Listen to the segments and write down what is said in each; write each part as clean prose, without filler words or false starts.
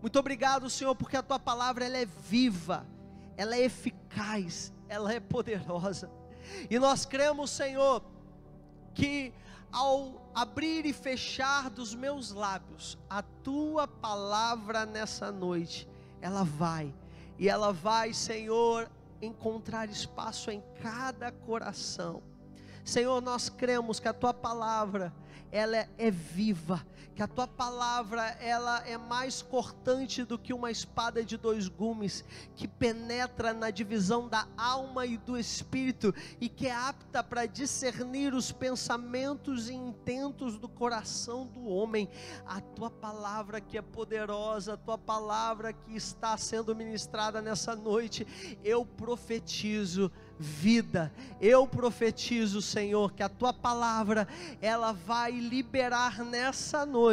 Muito obrigado, Senhor, porque a Tua palavra ela é viva, ela é eficaz, ela é poderosa. E nós cremos, Senhor, que ao abrir e fechar dos meus lábios a Tua palavra nessa noite, ela vai, Senhor, encontrar espaço em cada coração. Senhor, nós cremos que a Tua palavra, ela é viva, que a Tua palavra, ela é mais cortante do que uma espada de dois gumes, que penetra na divisão da alma e do espírito, e que é apta para discernir os pensamentos e intentos do coração do homem. A Tua palavra que é poderosa, a Tua palavra que está sendo ministrada nessa noite, eu profetizo vida, eu profetizo, Senhor, que a Tua palavra, ela vai liberar nessa noite,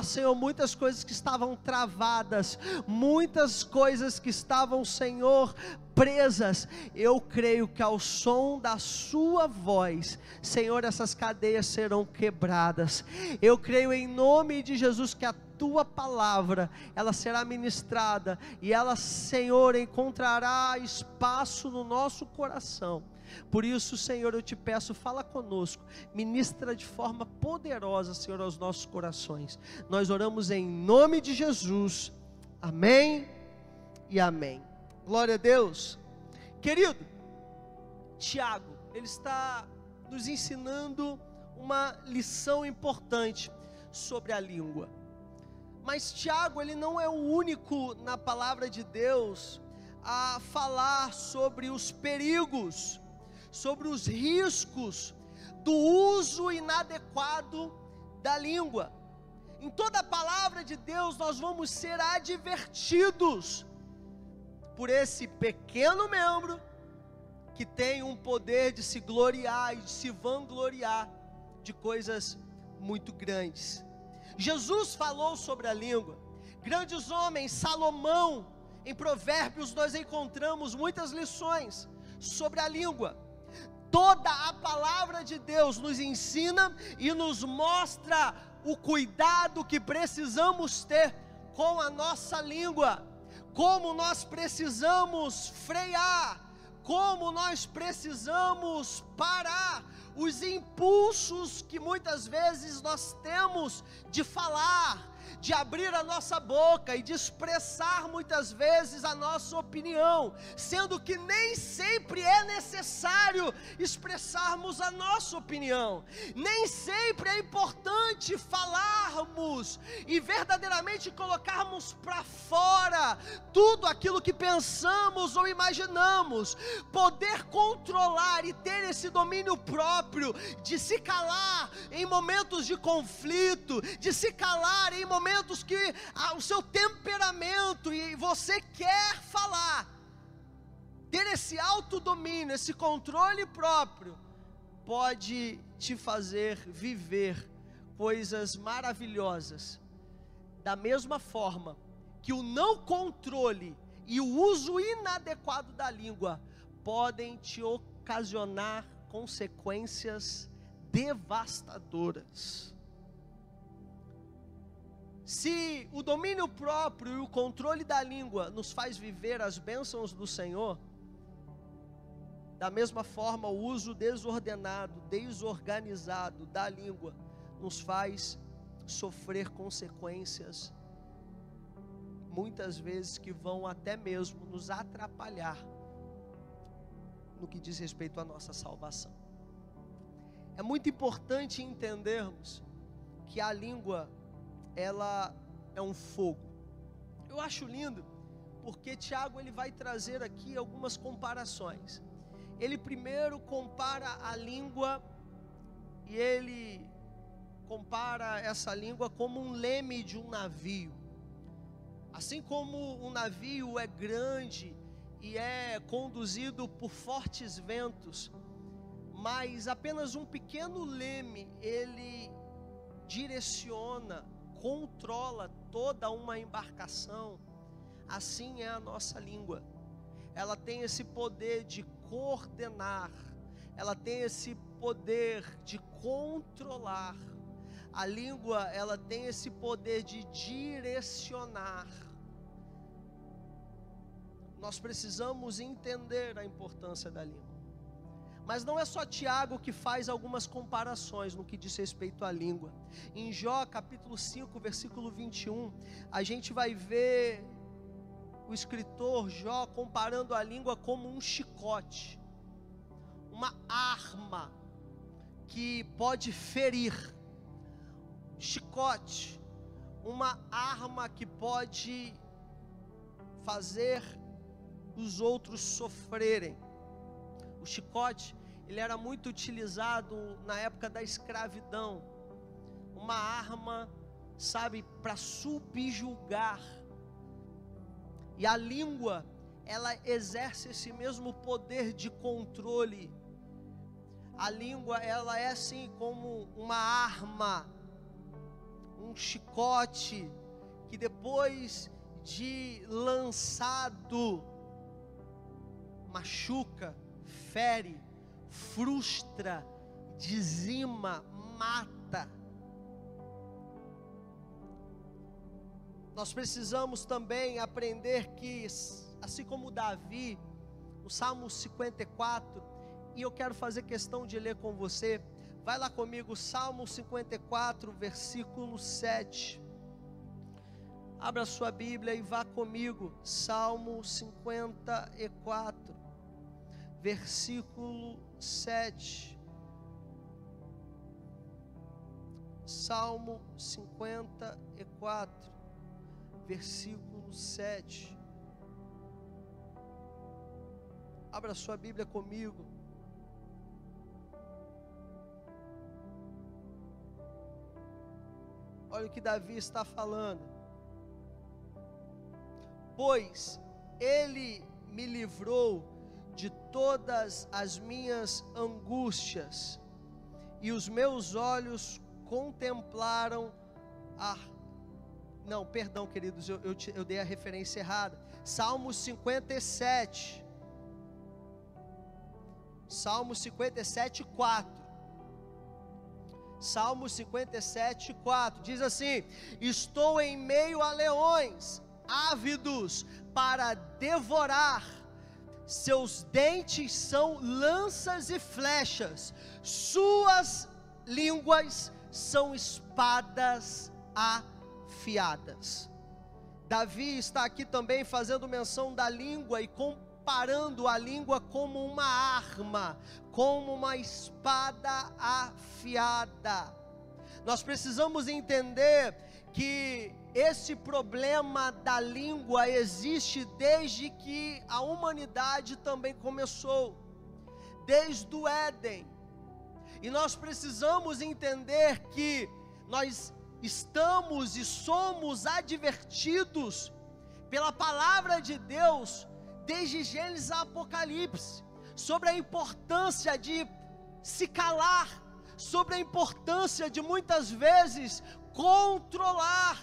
Senhor, muitas coisas que estavam travadas, muitas coisas que estavam, Senhor, presas. Eu creio que ao som da Sua voz, Senhor, essas cadeias serão quebradas. Eu creio em nome de Jesus que a Tua palavra, ela será ministrada, e ela, Senhor, encontrará espaço no nosso coração. Por isso, Senhor, eu te peço, fala conosco, ministra de forma poderosa, Senhor, aos nossos corações. Nós oramos em nome de Jesus, amém e amém. Glória a Deus. Querido, Tiago, ele está nos ensinando uma lição importante sobre a língua. Mas Tiago, ele não é o único na palavra de Deus a falar sobre os perigos, sobre os riscos do uso inadequado da língua. Em toda a palavra de Deus nós vamos ser advertidos por esse pequeno membro que tem um poder de se gloriar e de se vangloriar de coisas muito grandes. Jesus falou sobre a língua. Grandes homens, Salomão, em Provérbios nós encontramos muitas lições sobre a língua. Toda a palavra de Deus nos ensina e nos mostra o cuidado que precisamos ter com a nossa língua, como nós precisamos frear, como nós precisamos parar os impulsos que muitas vezes nós temos de falar, de abrir a nossa boca e de expressar muitas vezes a nossa opinião, sendo que nem sempre é necessário expressarmos a nossa opinião, nem sempre é importante falarmos e verdadeiramente colocarmos para fora tudo aquilo que pensamos ou imaginamos, poder controlar e ter esse domínio próprio, de se calar em momentos de conflito, de se calar em momentos que o seu temperamento e você quer falar, ter esse autodomínio, esse controle próprio, pode te fazer viver coisas maravilhosas. Da mesma forma que o não controle e o uso inadequado da língua podem te ocasionar consequências devastadoras. Se o domínio próprio e o controle da língua nos faz viver as bênçãos do Senhor, da mesma forma o uso desordenado, desorganizado da língua nos faz sofrer consequências, muitas vezes que vão até mesmo nos atrapalhar no que diz respeito à nossa salvação. É muito importante entendermos que a língua, ela é um fogo. Eu acho lindo, porque Tiago ele vai trazer aqui algumas comparações. Ele primeiro compara a língua, e ele compara essa língua como um leme de um navio. Assim como um navio é grande e é conduzido por fortes ventos, mas apenas um pequeno leme, ele direciona, controla toda uma embarcação. Assim é a nossa língua. Ela tem esse poder de coordenar, ela tem esse poder de controlar. A língua, ela tem esse poder de direcionar. Nós precisamos entender a importância da língua. Mas não é só Tiago que faz algumas comparações no que diz respeito à língua. Em Jó capítulo 5, versículo 21, a gente vai ver o escritor Jó comparando a língua como um chicote, uma arma que pode ferir. Chicote, uma arma que pode fazer os outros sofrerem. O chicote, ele era muito utilizado na época da escravidão, uma arma, sabe, para subjugar. E a língua, ela exerce esse mesmo poder de controle. A língua, ela é assim como uma arma, um chicote, que depois de lançado, machuca, fere, frustra, dizima, mata. Nós precisamos também aprender que, assim como Davi, no Salmo 54, e eu quero fazer questão de ler com você, vai lá comigo, Salmo 54, versículo 7. Abra sua Bíblia e vá comigo, Salmo 54, versículo 7. Salmo 54, versículo 7. Abra sua Bíblia comigo. Olha o que Davi está falando. Pois ele me livrou de todas as minhas angústias, e os meus olhos contemplaram a... Não, perdão, queridos, eu dei a referência errada. Salmo 57. Salmo 57, 4. Salmo 57, 4. Diz assim: estou em meio a leões, ávidos para devorar, seus dentes são lanças e flechas, suas línguas são espadas afiadas. Davi está aqui também fazendo menção da língua e comparando a língua como uma arma, como uma espada afiada. Nós precisamos entender que esse problema da língua existe desde que a humanidade também começou, desde o Éden. E nós precisamos entender que nós estamos e somos advertidos pela palavra de Deus, desde Gênesis a Apocalipse, sobre a importância de se calar, sobre a importância de muitas vezes controlar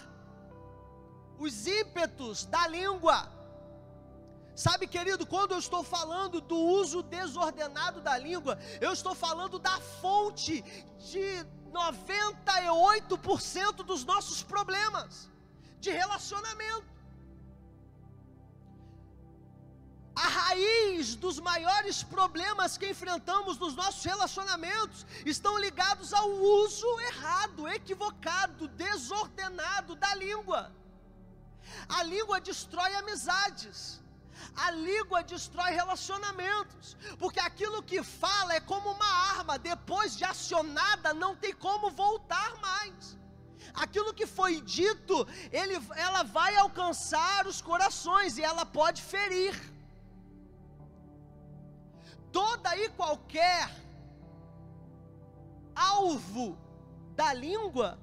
os ímpetos da língua. Sabe, querido, quando eu estou falando do uso desordenado da língua, eu estou falando da fonte de 98% dos nossos problemas de relacionamento. A raiz dos maiores problemas que enfrentamos nos nossos relacionamentos estão ligados ao uso errado, equivocado, desordenado da língua. A língua destrói amizades, a língua destrói relacionamentos, porque aquilo que fala é como uma arma, depois de acionada não tem como voltar mais. Aquilo que foi dito, ela vai alcançar os corações e ela pode ferir. Toda e qualquer alvo da língua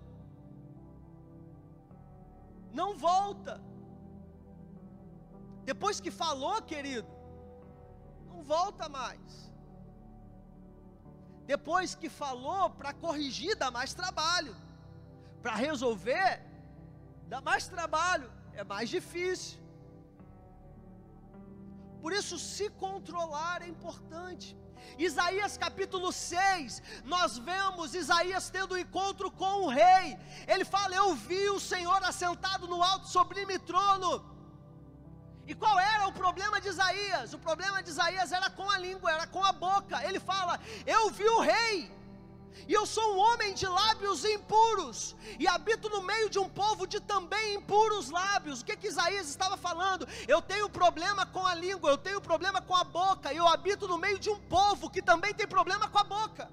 não volta. Depois que falou, querido, não volta mais. Depois que falou, para corrigir dá mais trabalho, para resolver dá mais trabalho, é mais difícil. Por isso, se controlar é importante. Isaías capítulo 6, nós vemos Isaías tendo um encontro com o rei. Ele fala: eu vi o Senhor assentado no alto sublime trono. E qual era o problema de Isaías? O problema de Isaías era com a língua, era com a boca. Ele fala: eu vi o rei, e eu sou um homem de lábios impuros, e habito no meio de um povo de também impuros lábios. O que Isaías estava falando? Eu tenho problema com a língua, eu tenho problema com a boca, e eu habito no meio de um povo que também tem problema com a boca.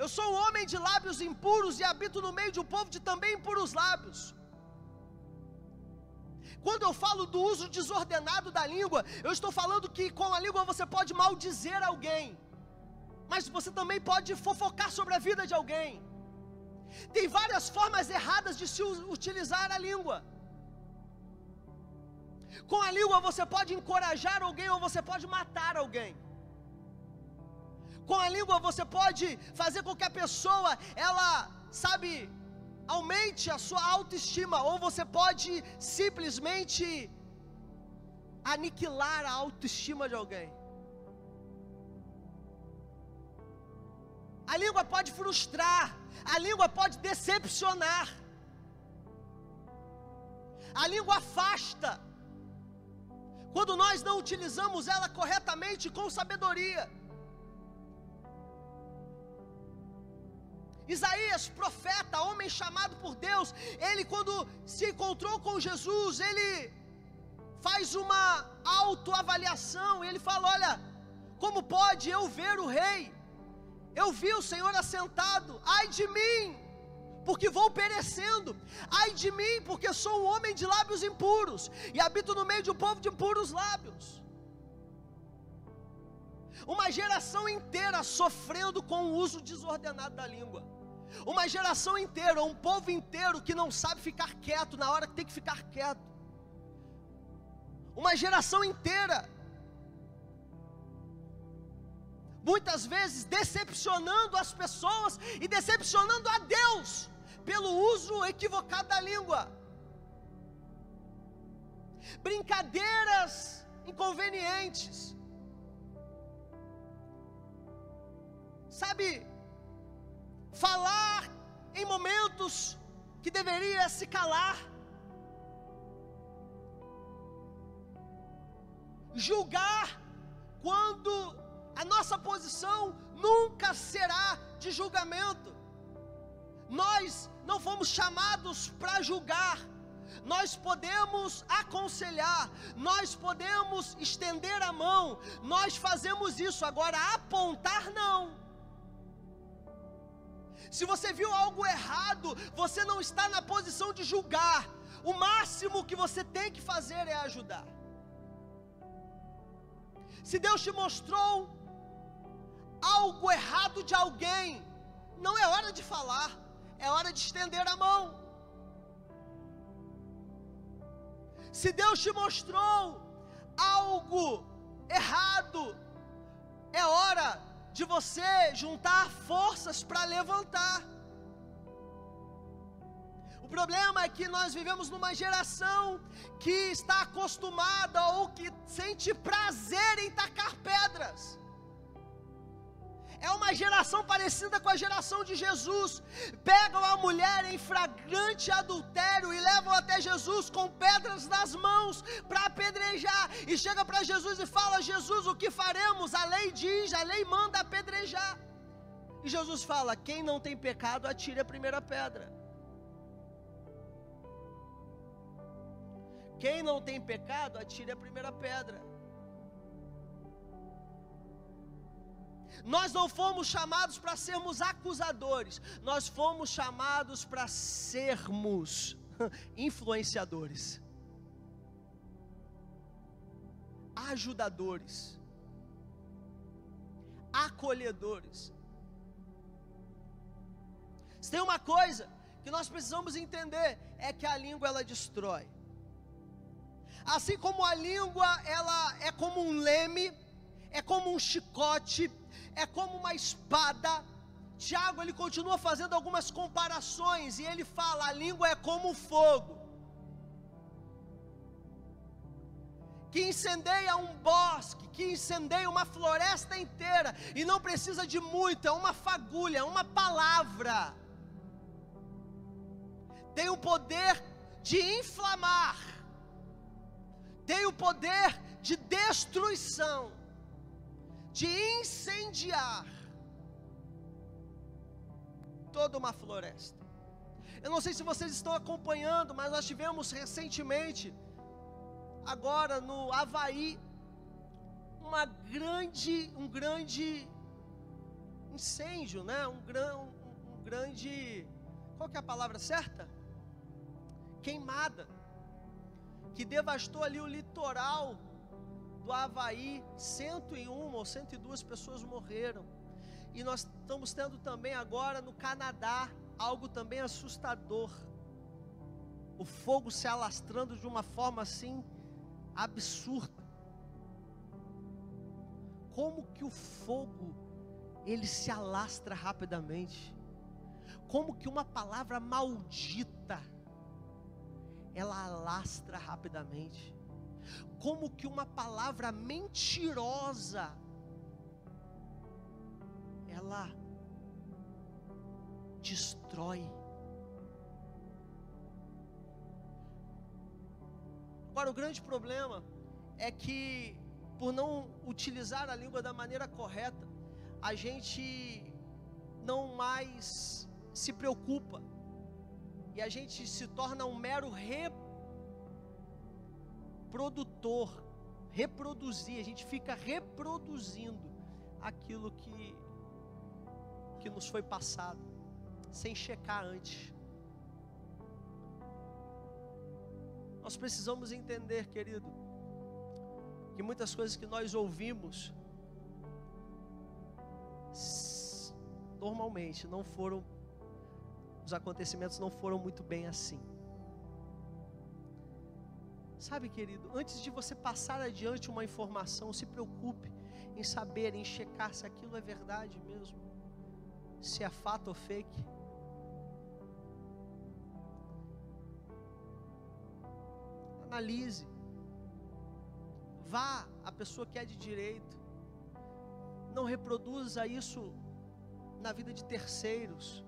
Eu sou um homem de lábios impuros e habito no meio de um povo de também impuros lábios. Quando eu falo do uso desordenado da língua, eu estou falando que com a língua você pode maldizer alguém, mas você também pode fofocar sobre a vida de alguém. Tem várias formas erradas de se utilizar a língua. Com a língua você pode encorajar alguém ou você pode matar alguém. Com a língua você pode fazer com que a pessoa, aumente a sua autoestima, ou você pode simplesmente aniquilar a autoestima de alguém. A língua pode frustrar, a língua pode decepcionar, a língua afasta, quando nós não utilizamos ela corretamente com sabedoria. Isaías, profeta, homem chamado por Deus, ele quando se encontrou com Jesus, ele faz uma autoavaliação, e ele fala: olha, como pode eu ver o rei? Eu vi o Senhor assentado, ai de mim, porque vou perecendo, ai de mim, porque sou um homem de lábios impuros, e habito no meio de um povo de impuros lábios. Uma geração inteira sofrendo com o uso desordenado da língua. Uma geração inteira, um povo inteiro que não sabe ficar quieto na hora que tem que ficar quieto. Uma geração inteira, muitas vezes decepcionando as pessoas e decepcionando a Deus pelo uso equivocado da língua. Brincadeiras inconvenientes. Sabe, falar em momentos que deveria se calar, julgar quando a nossa posição nunca será de julgamento. Nós não fomos chamados para julgar, nós podemos aconselhar, nós podemos estender a mão, nós fazemos isso. Agora, apontar não. Se você viu algo errado, você não está na posição de julgar. O máximo que você tem que fazer é ajudar. Se Deus te mostrou algo errado de alguém, não é hora de falar, é hora de estender a mão. Se Deus te mostrou algo errado, é hora de você juntar forças para levantar. O problema é que nós vivemos numa geração que está acostumada ou que sente prazer em tacar pedras. É uma geração parecida com a geração de Jesus. Pegam a mulher em flagrante adultério e levam até Jesus com pedras nas mãos para apedrejar. E chega para Jesus e fala: Jesus, o que faremos? A lei diz, a lei manda apedrejar. E Jesus fala: quem não tem pecado, atire a primeira pedra. Quem não tem pecado, atire a primeira pedra. Nós não fomos chamados para sermos acusadores, nós fomos chamados para sermos influenciadores, ajudadores, acolhedores. Se tem uma coisa que nós precisamos entender, é que a língua ela destrói. Assim como a língua ela é como um leme, é como um chicote, é como uma espada. Tiago ele continua fazendo algumas comparações e ele fala: a língua é como fogo. que incendeia um bosque, que incendeia uma floresta inteira, e não precisa de muito, é uma fagulha, uma palavra, tem o poder de inflamar, tem o poder de destruição, de incendiar toda uma floresta. Eu não sei se vocês estão acompanhando, mas nós tivemos recentemente, agora no Havaí, um grande incêndio, né? Um grande, qual que é a palavra certa? Queimada, que devastou ali o litoral do Havaí. 101 ou 102 pessoas morreram. E nós estamos tendo também agora no Canadá algo também assustador, o fogo se alastrando de uma forma assim absurda. Como que o fogo ele se alastra rapidamente? Como que uma palavra maldita ela alastra rapidamente? Como que uma palavra mentirosa ela destrói? Agora, o grande problema é que, por não utilizar a língua da maneira correta, a gente não mais se preocupa, e a gente se torna um mero reproduzir, a gente fica reproduzindo aquilo que nos foi passado, sem checar antes. Nós precisamos entender, querido, que muitas coisas que nós ouvimos normalmente não foram, os acontecimentos não foram muito bem assim. Sabe, querido, antes de você passar adiante uma informação, se preocupe em saber, em checar se aquilo é verdade mesmo, se é fato ou fake. Analise, vá à pessoa que é de direito, não reproduza isso na vida de terceiros.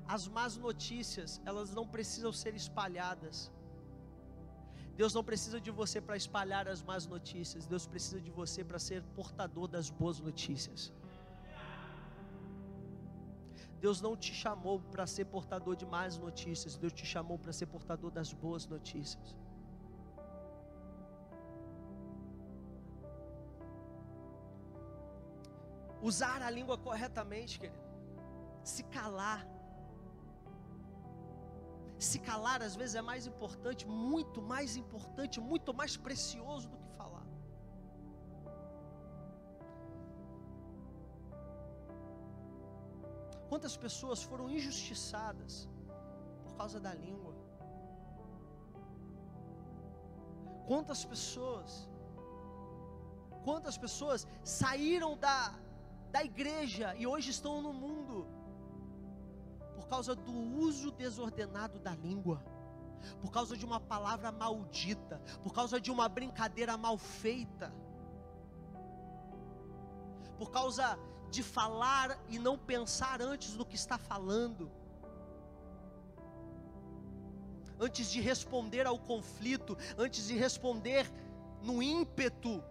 As más notícias, elas não precisam ser espalhadas. Deus não precisa de você para espalhar as más notícias, Deus precisa de você para ser portador das boas notícias. Deus não te chamou para ser portador de más notícias, Deus te chamou para ser portador das boas notícias. Usar a língua corretamente, querido. Se calar. Se calar às vezes é mais importante, muito mais precioso do que falar. Quantas pessoas foram injustiçadas por causa da língua? Quantas pessoas saíram da igreja e hoje estão no mundo por causa do uso desordenado da língua, por causa de uma palavra maldita, por causa de uma brincadeira mal feita, por causa de falar e não pensar antes do que está falando, antes de responder ao conflito, antes de responder no ímpeto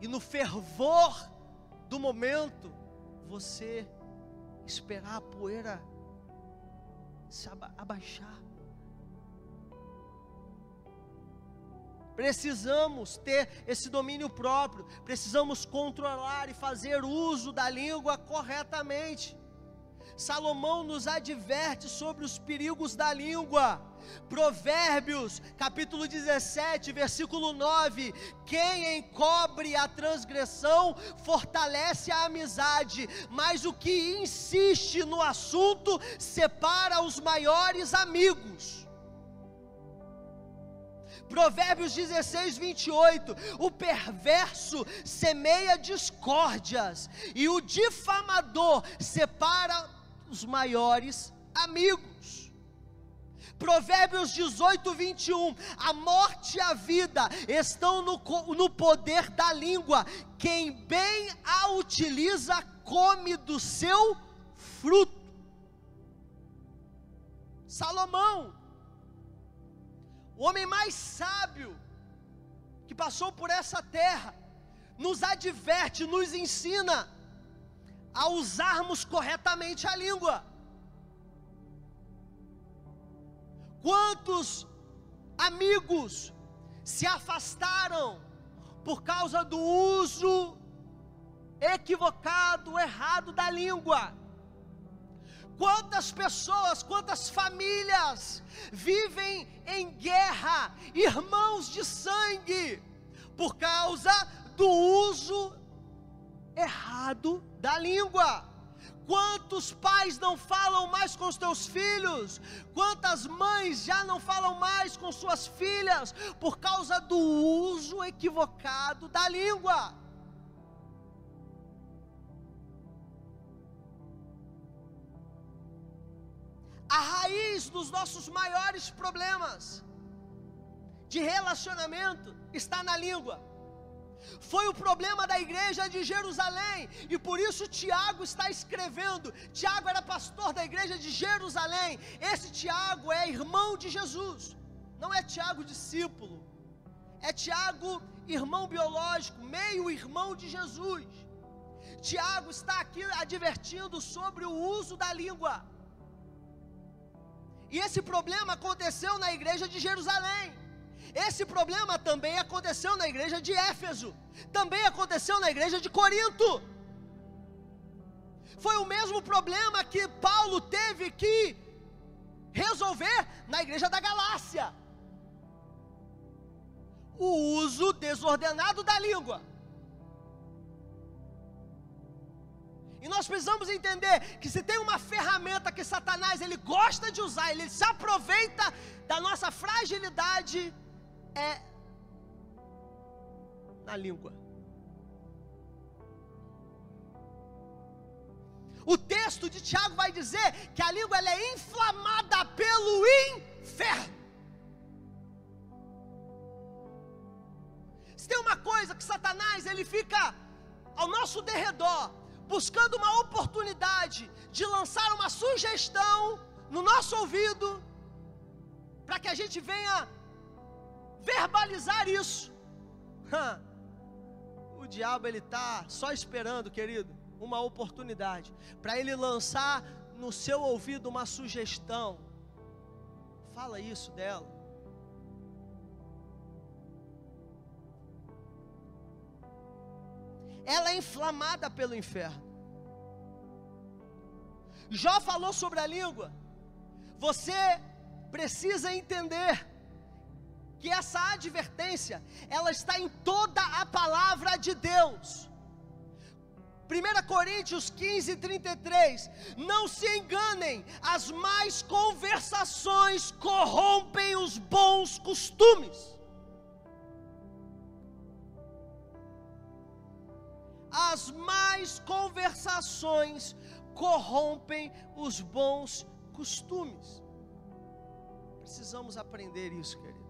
e no fervor do momento, você esperar a poeira se abaixar. Precisamos ter esse domínio próprio, precisamos controlar e fazer uso da língua corretamente. Salomão nos adverte sobre os perigos da língua. Provérbios, capítulo 17, versículo 9: quem encobre a transgressão fortalece a amizade, mas o que insiste no assunto separa os maiores amigos. Provérbios 16, 28, o perverso semeia discórdias, e o difamador separa os maiores amigos. Provérbios 18, 21, a morte e a vida estão no poder da língua, quem bem a utiliza, come do seu fruto. Salomão, o homem mais sábio que passou por essa terra, nos adverte, nos ensina a usarmos corretamente a língua. Quantos amigos se afastaram por causa do uso equivocado, errado da língua? Quantas pessoas, quantas famílias vivem em guerra, irmãos de sangue, por causa do uso errado da língua? Quantos pais não falam mais com os teus filhos? Quantas mães já não falam mais com suas filhas por causa do uso equivocado da língua? A raiz dos nossos maiores problemas de relacionamento está na língua. Foi o problema da igreja de Jerusalém, e por isso Tiago está escrevendo. Tiago era pastor da igreja de Jerusalém. Esse Tiago é irmão de Jesus, não é Tiago discípulo, é Tiago irmão biológico, meio irmão de Jesus. Tiago está aqui advertindo sobre o uso da língua, e esse problema aconteceu na igreja de Jerusalém. Esse problema também aconteceu na igreja de Éfeso, também aconteceu na igreja de Corinto. Foi o mesmo problema que Paulo teve que resolver na igreja da Galácia: o uso desordenado da língua. E nós precisamos entender que se tem uma ferramenta que Satanás ele gosta de usar, ele se aproveita da nossa fragilidade, é na língua. O texto de Tiago vai dizer que a língua ela é inflamada pelo inferno. Se tem uma coisa que Satanás ele fica ao nosso derredor, buscando uma oportunidade de lançar uma sugestão no nosso ouvido, para que a gente venha verbalizar isso. O diabo ele está só esperando, querido, uma oportunidade para ele lançar no seu ouvido uma sugestão. Fala isso dela. Ela é inflamada pelo inferno. Jó falou sobre a língua. Você precisa entender que essa advertência, ela está em toda a palavra de Deus. 1 Coríntios 15, 33, não se enganem, as más conversações corrompem os bons costumes. As más conversações corrompem os bons costumes. Precisamos aprender isso, querido.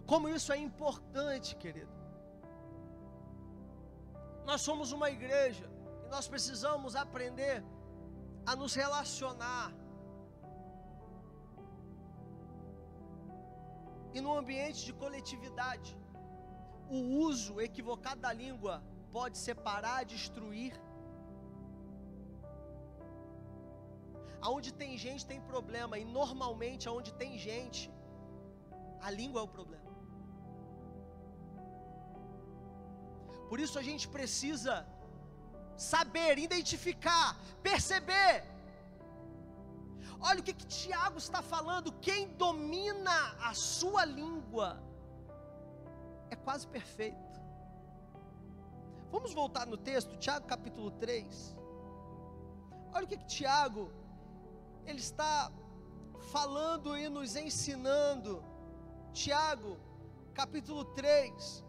Como isso é importante, querido. Nós somos uma igreja e nós precisamos aprender a nos relacionar. E no ambiente de coletividade, o uso equivocado da língua pode separar, destruir. Aonde tem gente tem problema, e normalmente aonde tem gente, a língua é o problema. Por isso a gente precisa saber, identificar, perceber. Olha o que Tiago está falando: quem domina a sua língua é quase perfeito. Vamos voltar no texto, Tiago capítulo 3. Olha o que Tiago ele está falando e nos ensinando. Tiago capítulo 3.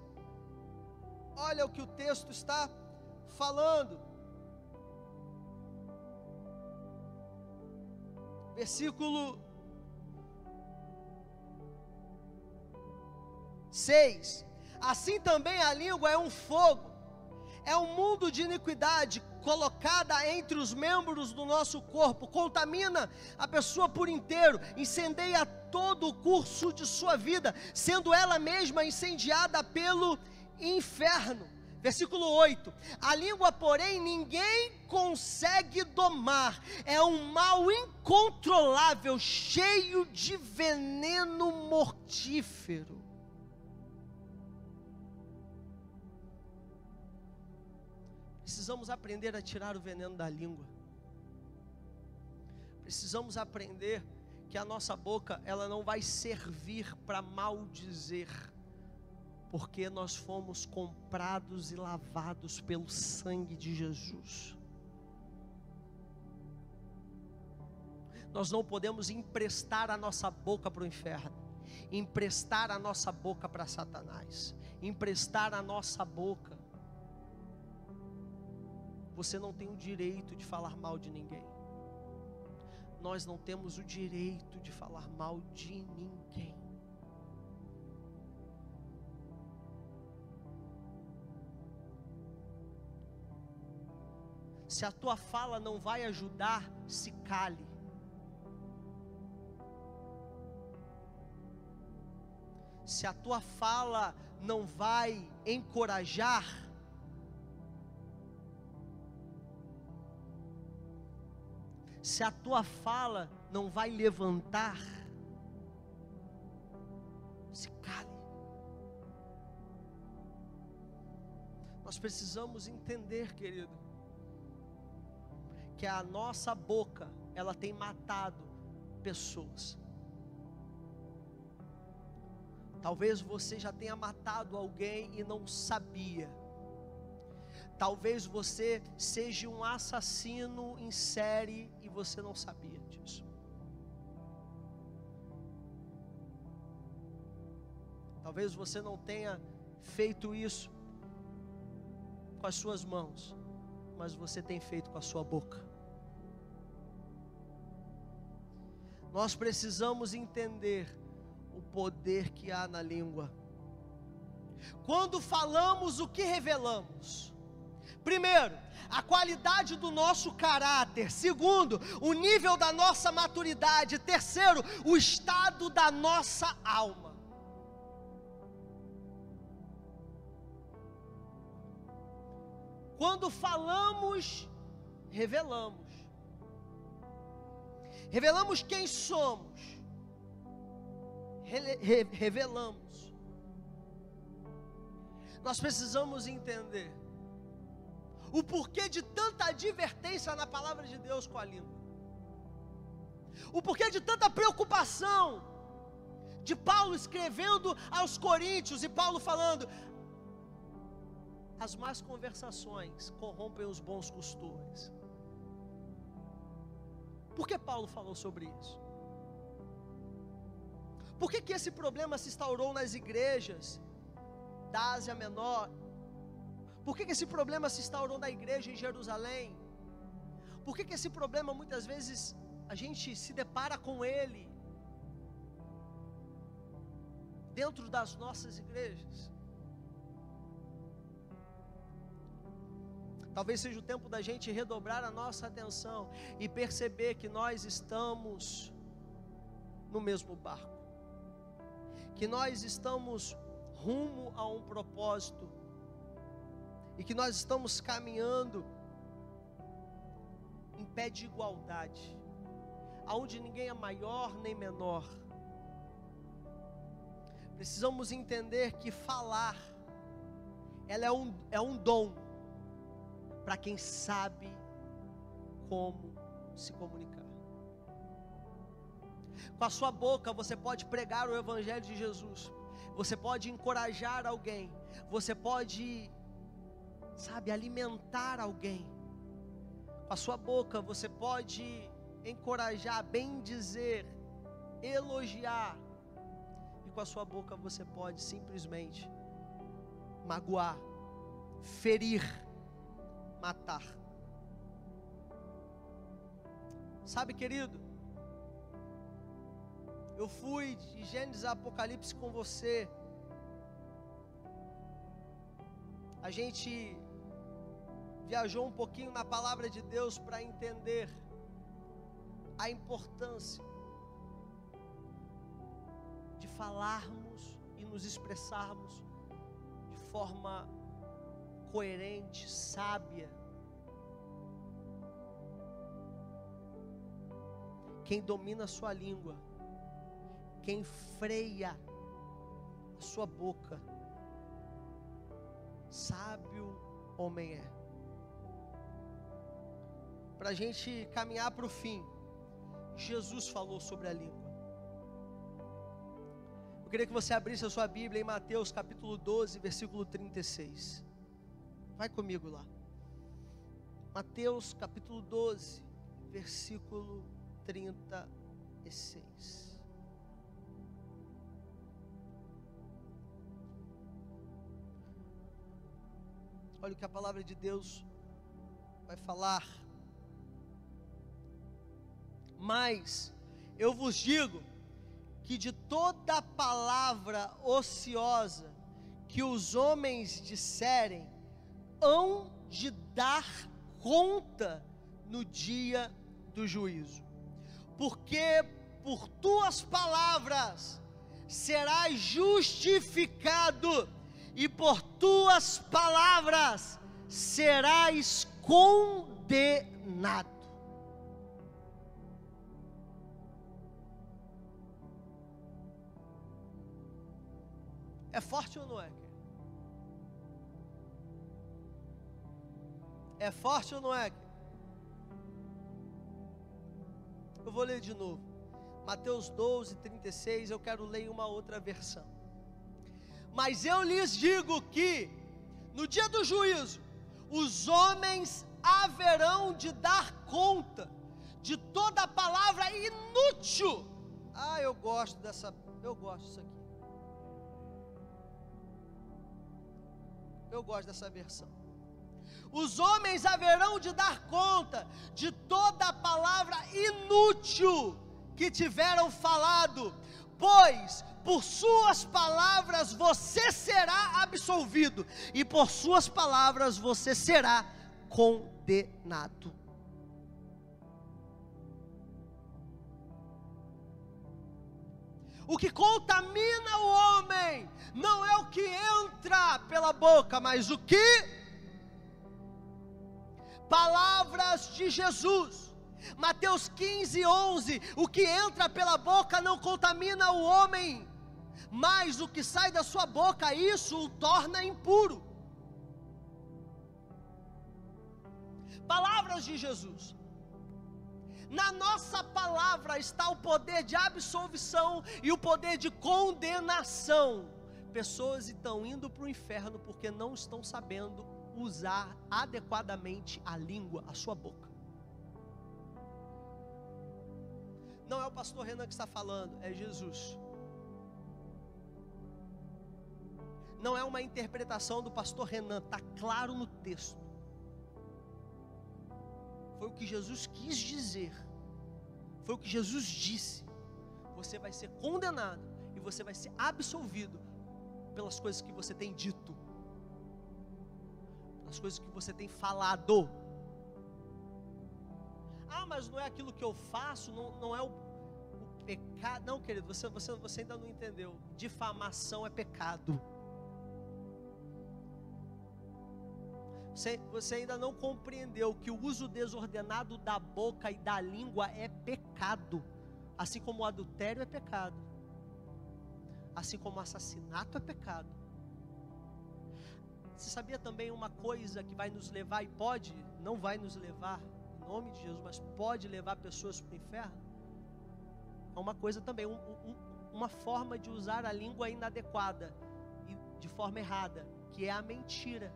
Olha o que o texto está falando. versículo 6. Assim também a língua é um fogo, é um mundo de iniquidade colocada entre os membros do nosso corpo, contamina a pessoa por inteiro, incendeia todo o curso de sua vida, sendo ela mesma incendiada pelo inferno. Versículo 8, a língua, porém, ninguém consegue domar, é um mal incontrolável, cheio de veneno mortífero. Precisamos aprender a tirar o veneno da língua. Precisamos aprender que a nossa boca, ela não vai servir para maldizer, porque nós fomos comprados e lavados pelo sangue de Jesus. Nós não podemos emprestar a nossa boca para o inferno, emprestar a nossa boca para Satanás, emprestar a nossa boca. Você não tem o direito de falar mal de ninguém. Nós não temos o direito de falar mal de ninguém. Se a tua fala não vai ajudar, se cale. Se a tua fala não vai encorajar, se a tua fala não vai levantar, se cale. Nós precisamos entender, querido, que a nossa boca, ela tem matado pessoas. Talvez você já tenha matado alguém e não sabia. Talvez você seja um assassino em série e você não sabia disso. Talvez você não tenha feito isso com as suas mãos, mas você tem feito com a sua boca. Nós precisamos entender o poder que há na língua. Quando falamos, o que revelamos? Primeiro, a qualidade do nosso caráter. Segundo, o nível da nossa maturidade. Terceiro, o estado da nossa alma. Quando falamos, revelamos. Revelamos quem somos. Revelamos. Nós precisamos entender o porquê de tanta advertência na palavra de Deus com a língua. O porquê de tanta preocupação de Paulo escrevendo aos Coríntios e Paulo falando: as más conversações corrompem os bons costumes. Por que Paulo falou sobre isso? Por que esse problema se instaurou nas igrejas da Ásia Menor? Por que esse problema se instaurou na igreja em Jerusalém? Por que esse problema muitas vezes a gente se depara com ele dentro das nossas igrejas? Talvez seja o tempo da gente redobrar a nossa atenção e perceber que nós estamos no mesmo barco, que nós estamos rumo a um propósito, e que nós estamos caminhando em pé de igualdade, aonde ninguém é maior nem menor. Precisamos entender que falar, ela é um dom para quem sabe como se comunicar. Com a sua boca você pode pregar o evangelho de Jesus, você pode encorajar alguém, você pode, alimentar alguém. Com a sua boca você pode encorajar, bendizer, elogiar, e com a sua boca você pode simplesmente magoar, ferir, matar. Sabe, querido, Eu fui de Gênesis a Apocalipse com você. A gente viajou um pouquinho na palavra de Deus para entender a importância de falarmos e nos expressarmos de forma coerente, sábia. Quem domina a sua língua, quem freia a sua boca, sábio homem é. Para a gente caminhar para o fim, Jesus falou sobre a língua. Eu queria que você abrisse a sua Bíblia em Mateus capítulo 12, versículo 36. Vai comigo lá. Mateus capítulo 12, versículo 36. Olha o que a palavra de Deus vai falar. Mas eu vos digo que de toda palavra ociosa que os homens disserem, hão de dar conta no dia do juízo. Porque por tuas palavras serás justificado, e por tuas palavras serás condenado. É forte ou não é? É forte ou não é? Eu vou ler de novo. Mateus 12, 36, eu quero ler uma outra versão. Mas eu lhes digo que, no dia do juízo, os homens haverão de dar conta de toda palavra inútil. Eu gosto disso aqui. Eu gosto dessa versão. Os homens haverão de dar conta de toda a palavra inútil que tiveram falado, pois por suas palavras você será absolvido, e por suas palavras você será condenado. O que contamina o homem não é o que entra pela boca, mas o que? Palavras de Jesus. Mateus 15, 11, o que entra pela boca não contamina o homem, mas o que sai da sua boca, isso o torna impuro. Palavras de Jesus. Na nossa palavra está o poder de absolvição e o poder de condenação. Pessoas estão indo para o inferno porque não estão sabendo usar adequadamente a língua, a sua boca. Não é o pastor Renan que está falando, é Jesus. Não é uma interpretação do pastor Renan, está claro no texto. Foi o que Jesus quis dizer, foi o que Jesus disse. Você vai ser condenado e você vai ser absolvido pelas coisas que você tem dito, pelas coisas que você tem falado. Mas não é aquilo que eu faço, não é o pecado. Não, querido, você ainda não entendeu. Difamação é pecado. Você ainda não compreendeu que o uso desordenado da boca e da língua é pecado, assim como o adultério é pecado, assim como o assassinato é pecado. Você sabia também uma coisa que vai nos levar, e não vai nos levar, em nome de Jesus, mas pode levar pessoas para o inferno? É uma coisa também, uma forma de usar a língua inadequada e de forma errada, que é a mentira.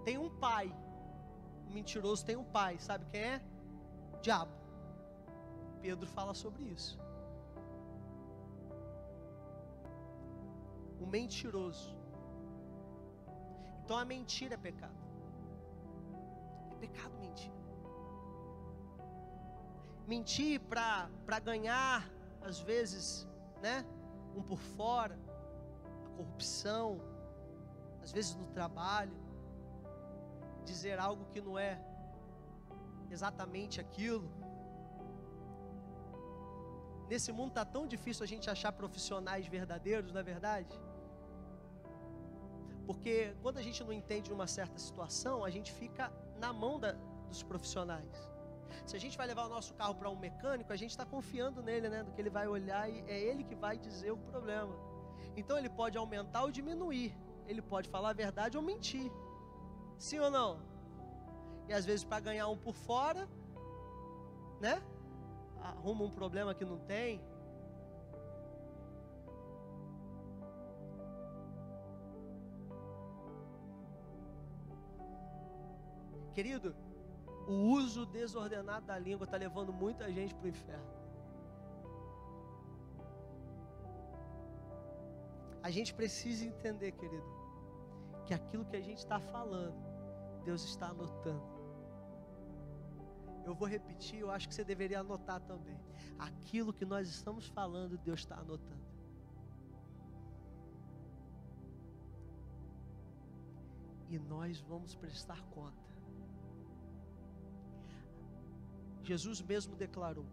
Tem um pai, o mentiroso tem um pai, sabe quem é? O diabo. Pedro fala sobre isso. O mentiroso. Então a mentira é pecado. Pecado mentir. Mentir para ganhar, às vezes, né? Um por fora, a corrupção, às vezes no trabalho, dizer algo que não é exatamente aquilo. Nesse mundo está tão difícil a gente achar profissionais verdadeiros, não é verdade? Porque quando a gente não entende uma certa situação, a gente fica na mão dos profissionais. Se a gente vai levar o nosso carro para um mecânico, a gente está confiando nele, né? Do que ele vai olhar e é ele que vai dizer o problema. Então ele pode aumentar ou diminuir. Ele pode falar a verdade ou mentir. Sim ou não? E às vezes para ganhar um por fora, né? Arruma um problema que não tem. Querido, o uso desordenado da língua está levando muita gente para o inferno. A gente precisa entender, querido, que aquilo que a gente está falando, Deus está anotando. Eu vou repetir, eu acho que você deveria anotar também. Aquilo que nós estamos falando, Deus está anotando. E nós vamos prestar conta. Jesus mesmo declarou: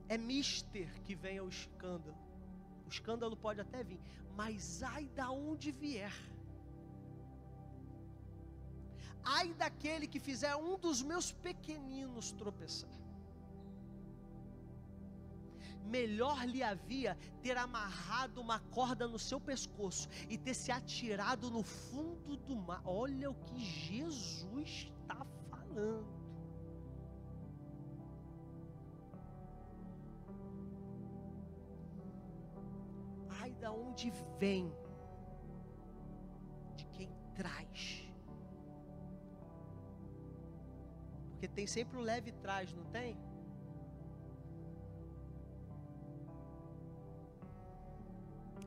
é mister que venha o escândalo. O escândalo pode até vir, mas ai da onde vier. Ai daquele que fizer um dos meus pequeninos tropeçar. Melhor lhe havia ter amarrado uma corda no seu pescoço e ter se atirado no fundo do mar. Olha o que Jesus está falando. Ai da onde vem, de quem traz. Porque tem sempre o leve trás, não tem?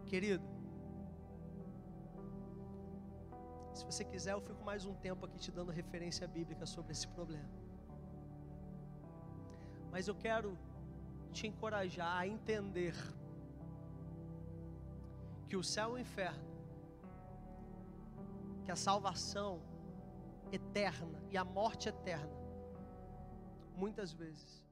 Querido, se você quiser, eu fico mais um tempo aqui te dando referência bíblica sobre esse problema. Mas eu quero te encorajar a entender que o céu e o inferno, que a salvação eterna e a morte eterna, muitas vezes